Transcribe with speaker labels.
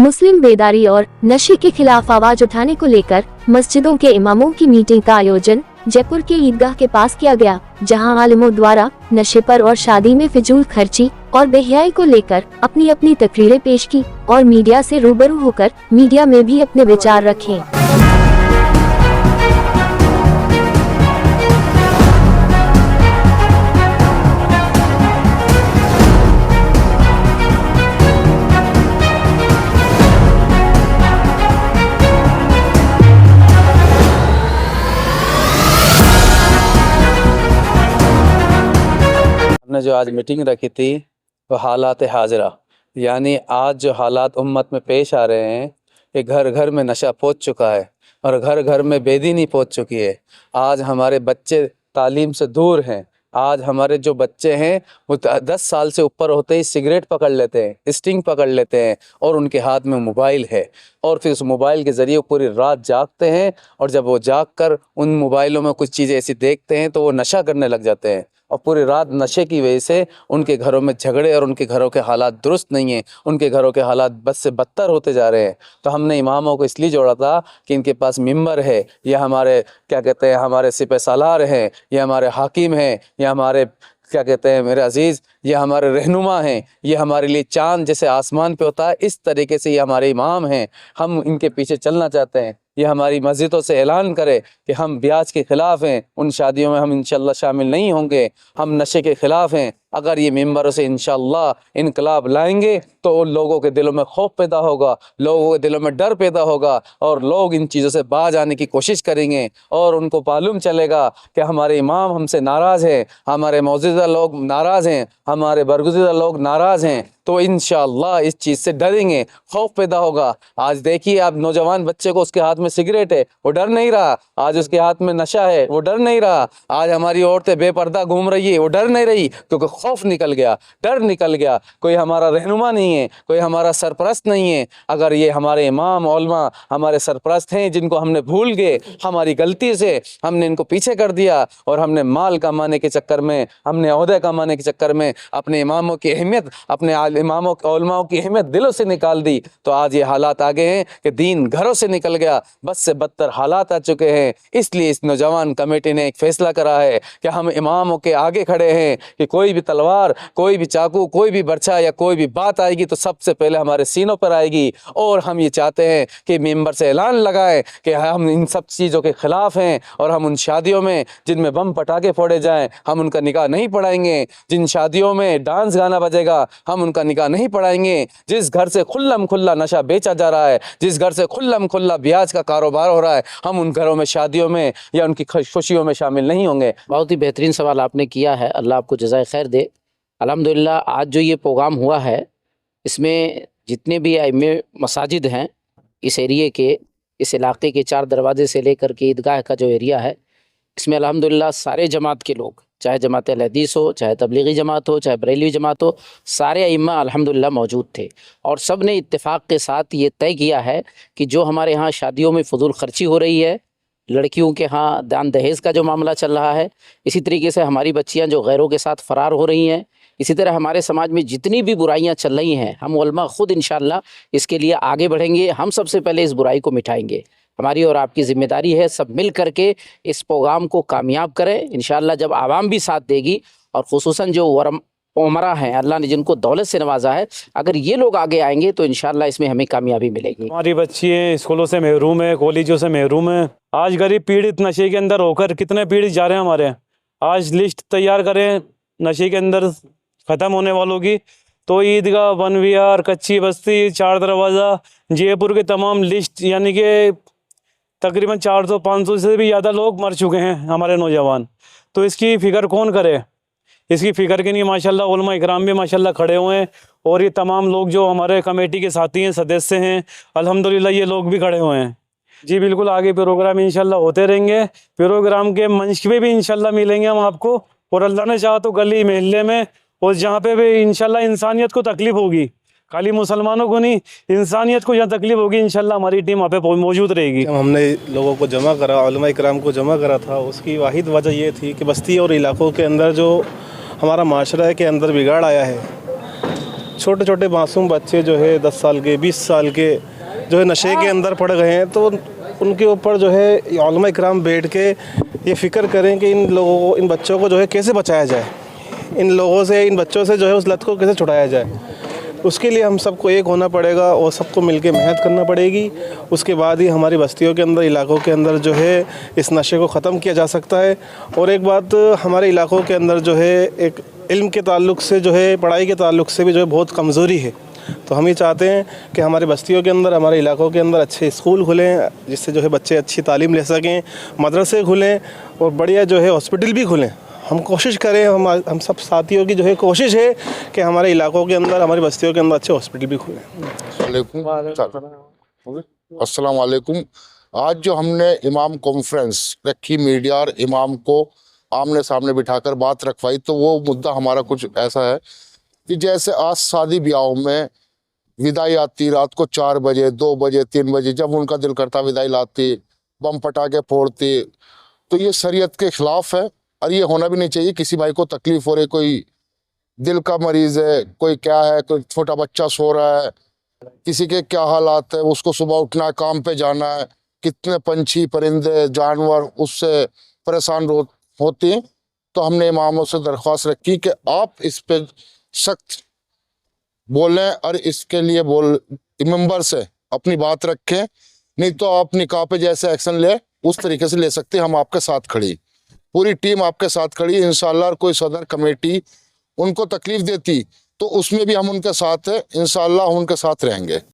Speaker 1: मुस्लिम बेदारी और नशे के खिलाफ आवाज उठाने को लेकर मस्जिदों के इमामों की मीटिंग का आयोजन जयपुर के ईदगाह के पास किया गया, जहां आलिमों द्वारा नशे पर और शादी में फिजूल खर्ची और बेहयाई को लेकर अपनी अपनी तकरीरें पेश की और मीडिया से रूबरू होकर मीडिया में भी अपने विचार रखे।
Speaker 2: हमने जो आज मीटिंग रखी थी वो हालात हाजिरा, यानी आज जो हालात उम्मत में पेश आ रहे हैं कि घर घर में नशा पहुंच चुका है और घर घर में बेदीनी पहुंच चुकी है। आज हमारे बच्चे तालीम से दूर हैं। आज हमारे जो बच्चे हैं वो 10 साल से ऊपर होते ही सिगरेट पकड़ लेते हैं, स्टिंग पकड़ लेते हैं और उनके हाथ में मोबाइल है और फिर उस मोबाइल के ज़रिए पूरी रात जागते हैं और जब वो जाग कर उन मोबाइलों में कुछ चीज़ें ऐसी देखते हैं तो वो नशा करने लग जाते हैं और पूरी रात नशे की वजह से उनके घरों में झगड़े और उनके घरों के हालात दुरुस्त नहीं हैं, उनके घरों के हालात बद से बदतर होते जा रहे हैं। तो हमने इमामों को इसलिए जोड़ा था कि इनके पास मिंबर है, या हमारे क्या कहते हैं हमारे सिपह सालार हैं, या हमारे हाकिम हैं, या हमारे क्या कहते हैं मेरे अजीज़ ये हमारे रहनुमा हैं, ये हमारे लिए चाँद जैसे आसमान पे होता है इस तरीके से ये हमारे इमाम हैं। हम इनके पीछे चलना चाहते हैं। ये हमारी मस्जिदों से ऐलान करे कि हम ब्याज के ख़िलाफ़ हैं, उन शादियों में हम इंशाअल्लाह शामिल नहीं होंगे, हम नशे के ख़िलाफ़ हैं। अगर ये मेंबरों से इंशाअल्लाह इनकलाब लाएंगे तो उन लोगों के दिलों में खौफ पैदा होगा, लोगों के दिलों में डर पैदा होगा और लोग इन चीज़ों से बाज आने की कोशिश करेंगे और उनको मालूम चलेगा कि हमारे इमाम हमसे नाराज़ हैं, हमारे मौजूदा लोग नाराज़ हैं, हमारे बरगुज़िदा लोग नाराज़ हैं। तो इंशाअल्लाह इस चीज़ से डरेंगे, खौफ पैदा होगा। आज देखिए आप नौजवान बच्चे को उसके हाथ में सिगरेट है वो डर नहीं रहा, आज उसके हाथ में नशा है वो डर नहीं रहा, आज हमारी औरतें बेपर्दा घूम रही है वो डर नहीं रही, क्योंकि खौफ निकल गया, डर निकल गया। कोई हमारा रहनुमा नहीं है, कोई हमारा सरपरस्त नहीं है। अगर ये हमारे इमाम उलमा हमारे सरपरस्त हैं जिनको हमने भूल गए, हमारी गलती से हमने इनको पीछे कर दिया और हमने माल कमाने के चक्कर में, हमने ओहदे कमाने के चक्कर में अपने इमामों की अहमियत, अपने इमामों उलमाओं की अहमियत दिलों से निकाल दी, तो आज ये हालात आ गए हैं कि दीन घरों से निकल गया, बस से बदतर हालात आ चुके हैं। इसलिए इस नौजवान कमेटी ने एक फ़ैसला करा है कि हम इमामों के आगे खड़े हैं कि कोई भी तलवार, कोई भी चाकू, कोई भी बर्छा या कोई भी बात आएगी तो सबसे पहले हमारे सीनों पर आएगी। और हम ये चाहते हैं कि मेंबर से ऐलान लगाएं कि हम इन सब चीज़ों के ख़िलाफ़ हैं और हम उन शादियों में जिनमें बम पटाखे फोड़े जाएँ हम उनका निकाह नहीं पढ़ाएंगे, जिन शादियों में डांस गाना बजेगा हम उनका निकाह नहीं पढ़ाएंगे, जिस घर से खुल्लम खुल्ला नशा बेचा जा रहा है, जिस घर से खुल्लम खुल्ला ब्याज का कारोबार हो रहा है, हम उन घरों में शादियों में या उनकी खुशियों में शामिल नहीं होंगे।
Speaker 3: बहुत ही बेहतरीन सवाल आपने किया है, अल्लाह आपको जज़ाए खैर दे। अल्हम्दुलिल्लाह आज जो ये प्रोग्राम हुआ है इसमें जितने भी आइम्मे मसाजिद हैं इस एरिए के, इस इलाके के 4 दरवाजे से लेकर के ईदगाह का जो एरिया है, इसमें अल्हम्दुलिल्लाह सारे जमात के लोग, चाहे जमात अहले हदीस हो, चाहे तबलीगी जमात हो, चाहे बरेलवी जमात हो, सारे अइम्मा अल्हम्दुलिल्लाह मौजूद थे और सब ने इत्तेफाक के साथ ये तय किया है कि जो हमारे यहाँ शादियों में फजूल खर्ची हो रही है, लड़कियों के यहाँ दान दहेज का जो मामला चल रहा है, इसी तरीके से हमारी बच्चियाँ जो गैरों के साथ फ़रार हो रही हैं, इसी तरह हमारे समाज में जितनी भी बुराइयां चल रही हैं, हम उलमा खुद इंशाअल्लाह इसके लिए आगे बढ़ेंगे। हम सबसे पहले इस बुराई को मिटाएंगे। हमारी और आपकी ज़िम्मेदारी है सब मिल करके इस प्रोग्राम को कामयाब करें इंशाअल्लाह। जब आवाम भी साथ देगी और ख़ुसूसन जो उमरा हैं, अल्लाह ने जिनको दौलत से नवाजा है, अगर ये लोग आगे आएंगे तो इंशाअल्लाह इसमें हमें कामयाबी मिलेगी।
Speaker 4: हमारी बच्चियाँ स्कूलों से महरूम है, कॉलेजों से महरूम है। आज गरीब पीड़ित नशे के अंदर होकर कितने पीड़ित जा रहे हैं हमारे। आज लिस्ट तैयार करें नशे के अंदर ख़त्म होने वालों की, तो ईदगाह, वन विहार, कच्ची बस्ती, 4 दरवाज़ा, जयपुर के तमाम लिस्ट, यानी कि तकरीबन 400-500 से भी ज़्यादा लोग मर चुके हैं हमारे नौजवान। तो इसकी फ़िक्र कौन करे? इसकी फ़िक्र के लिए माशाल्लाह उलमा इकराम भी माशाल्लाह खड़े हुए हैं और ये तमाम लोग जो हमारे कमेटी के साथी हैं, सदस्य हैं, अल्हम्दुलिल्लाह ये लोग भी खड़े हुए हैं। जी बिल्कुल, आगे प्रोग्राम इंशाल्लाह होते रहेंगे। प्रोग्राम के मंच पे भी इंशाल्लाह मिलेंगे हम आपको, और अल्लाह ने चाहा तो गली मोहल्ले में और जहाँ पे भी इंशाल्लाह इंसानियत को तकलीफ़ होगी, खाली मुसलमानों को नहीं, इंसानियत को जहाँ तकलीफ़ होगी इंशाल्लाह हमारी टीम वहाँ पे मौजूद रहेगी।
Speaker 5: जब हमने लोगों को जमा करा, उलमा इकराम को जमा करा था, उसकी वाहिद वजह ये थी कि बस्ती और इलाकों के अंदर जो हमारा माशरा के अंदर बिगाड़ आया है, छोटे छोटे मासूम बच्चे जो है 10 साल के 20 साल के जो है नशे के अंदर पड़ गए हैं, तो उनके ऊपर जो है उलमा इकराम बैठ के ये फ़िक्र करें कि इन लोगों को, इन बच्चों को जो है कैसे बचाया जाए, इन लोगों से, इन बच्चों से जो है उस लत को कैसे छुड़ाया जाए। उसके लिए हम सबको एक होना पड़ेगा और सबको मिलके मेहनत करना पड़ेगी। उसके बाद ही हमारी बस्तियों के अंदर, इलाकों के अंदर जो है इस नशे को ख़त्म किया जा सकता है। और एक बात, हमारे इलाकों के अंदर जो है एक इल्म के ताल्लुक़ से जो है, पढ़ाई के ताल्लुक़ से भी जो है बहुत कमज़ोरी है। तो हम ये चाहते हैं कि हमारी बस्तियों के अंदर, हमारे इलाकों के अंदर अच्छे स्कूल खुलें, जिससे जो है बच्चे अच्छी तालीम ले सकें, मदरसे खुलें और बढ़िया जो है हॉस्पिटल भी खुलें। हम कोशिश करें, हम सब साथियों की जो है कोशिश है कि हमारे इलाकों के अंदर, हमारी बस्तियों के अंदर अच्छे हॉस्पिटल भी खुलें।
Speaker 6: अस्सलाम वालेकुम। आज जो हमने इमाम कॉन्फ्रेंस रखी, मीडिया और इमाम को आमने सामने बिठाकर बात रखवाई, तो वो मुद्दा हमारा कुछ ऐसा है कि जैसे आज शादी ब्याहों में विदाई आती रात को 4 बजे, 2 बजे, 3 बजे, जब उनका दिल करता विदाई लाती, बम पटाखे फोड़ती, तो ये शरीयत के खिलाफ है और ये होना भी नहीं चाहिए। किसी भाई को तकलीफ हो रही, कोई दिल का मरीज़ है, कोई क्या है, कोई छोटा बच्चा सो रहा है, किसी के क्या हालात है, उसको सुबह उठना है, काम पे जाना है, कितने पंछी परिंदे जानवर उससे परेशान होते हैं। तो हमने इमामों से दरख्वास्त रखी कि आप इस पे सख्त बोलें और इसके लिए मेंबर से अपनी बात रखें, नहीं तो आप निकाह पे जैसे एक्शन ले उस तरीके से ले सकते हैं। हम आपके साथ खड़ी, पूरी टीम आपके साथ खड़ी इंशाल्लाह। कोई सदर कमेटी उनको तकलीफ देती तो उसमें भी हम उनके साथ हैं, इंशाल्लाह उनके साथ रहेंगे।